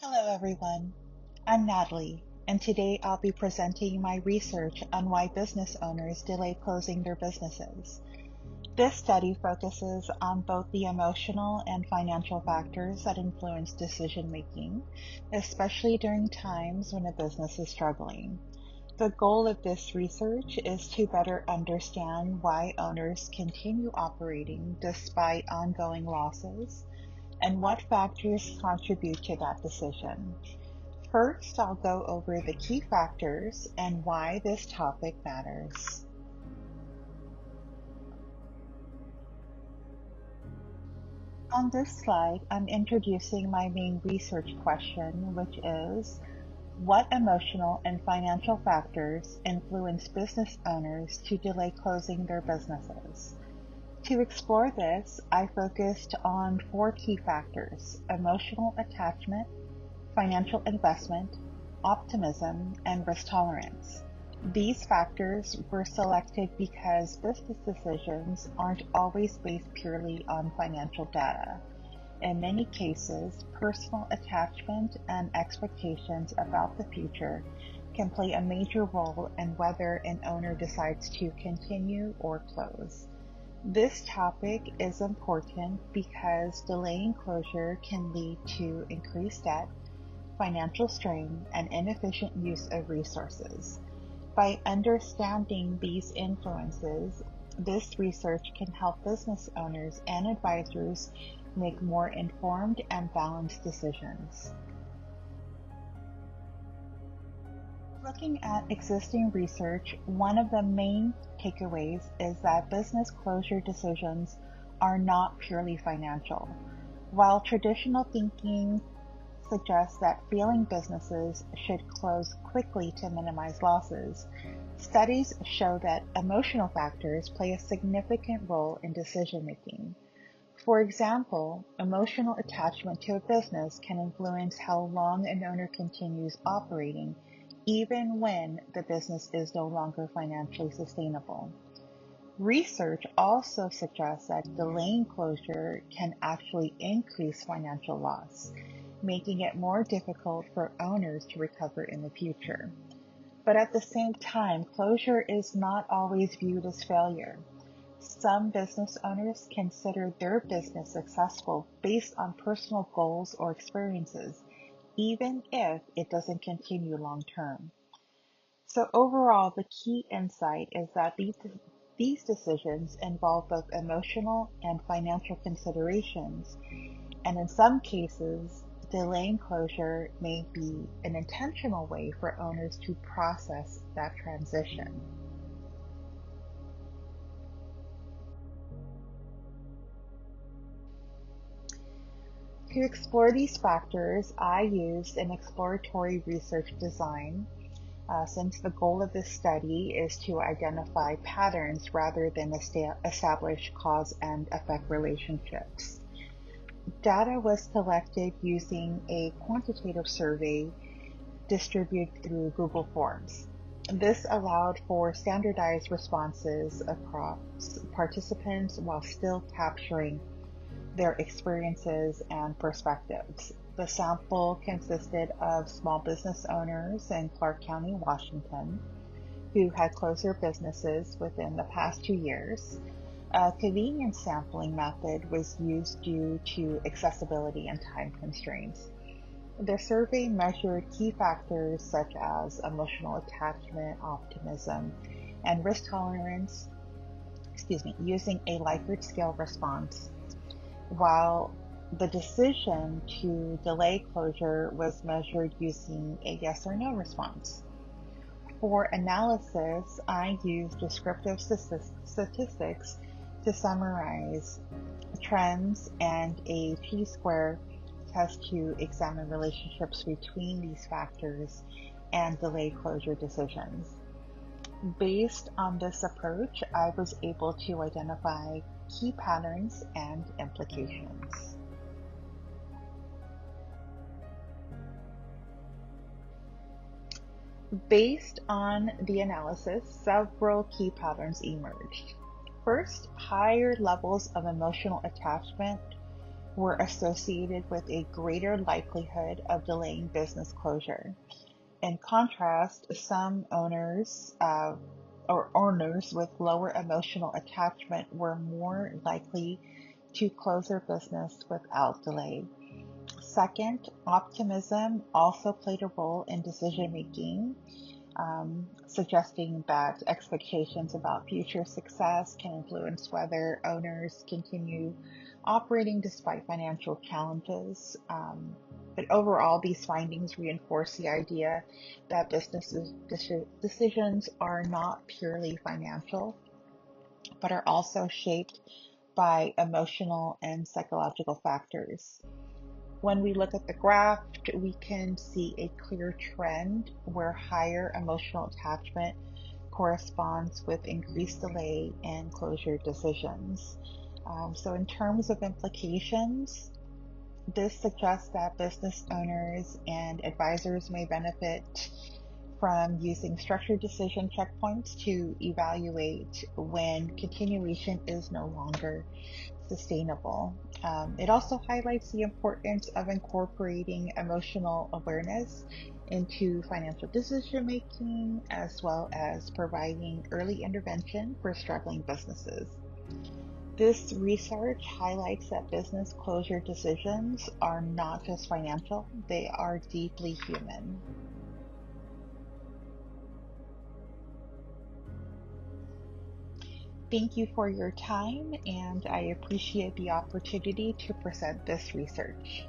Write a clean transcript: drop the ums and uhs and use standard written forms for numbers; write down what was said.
Hello everyone, I'm Natalie, and today I'll be presenting my research on why business owners delay closing their businesses. This study focuses on both the emotional and financial factors that influence decision making, especially during times when a business is struggling. The goal of this research is to better understand why owners continue operating despite ongoing losses and what factors contribute to that decision. First, I'll go over the key factors and why this topic matters. On this slide, I'm introducing my main research question, which is, what emotional and financial factors influence business owners to delay closing their businesses? To explore this, I focused on four key factors: emotional attachment, financial investment, optimism, and risk tolerance. These factors were selected because business decisions aren't always based purely on financial data. In many cases, personal attachment and expectations about the future can play a major role in whether an owner decides to continue or close. This topic is important because delaying closure can lead to increased debt, financial strain, and inefficient use of resources. By understanding these influences, this research can help business owners and advisors make more informed and balanced decisions. Looking at existing research, one of the main takeaways is that business closure decisions are not purely financial. While traditional thinking suggests that failing businesses should close quickly to minimize losses, studies show that emotional factors play a significant role in decision making. For example, emotional attachment to a business can influence how long an owner continues operating, even when the business is no longer financially sustainable. Research also suggests that delaying closure can actually increase financial loss, making it more difficult for owners to recover in the future. But at the same time, closure is not always viewed as failure. Some business owners consider their business successful based on personal goals or experiences, even if it doesn't continue long term. So overall, the key insight is that these decisions involve both emotional and financial considerations, and in some cases, delaying closure may be an intentional way for owners to process that transition. To explore these factors, I used an exploratory research design, since the goal of this study is to identify patterns rather than establish cause and effect relationships. Data was collected using a quantitative survey distributed through Google Forms. This allowed for standardized responses across participants while still capturing their experiences and perspectives. The sample consisted of small business owners in Clark County, Washington, who had closed their businesses within the past 2 years. A convenient sampling method was used due to accessibility and time constraints. The survey measured key factors such as emotional attachment, optimism, and risk tolerance, using a Likert scale response, while the decision to delay closure was measured using a yes or no response. For analysis, I used descriptive statistics to summarize trends and a T-square test to examine relationships between these factors and delay closure decisions. Based on this approach, I was able to identify key patterns and implications. Based on the analysis, several key patterns emerged. First, higher levels of emotional attachment were associated with a greater likelihood of delaying business closure. In contrast, some owners with lower emotional attachment were more likely to close their business without delay. Second, optimism also played a role in decision making, suggesting that expectations about future success can influence whether owners continue operating despite financial challenges. But overall, these findings reinforce the idea that decisions are not purely financial, but are also shaped by emotional and psychological factors. When we look at the graph, we can see a clear trend where higher emotional attachment corresponds with increased delay and closure decisions. So, in terms of implications, this suggests that business owners and advisors may benefit from using structured decision checkpoints to evaluate when continuation is no longer sustainable. It also highlights the importance of incorporating emotional awareness into financial decision making, as well as providing early intervention for struggling businesses. This research highlights that business closure decisions are not just financial, they are deeply human. Thank you for your time, and I appreciate the opportunity to present this research.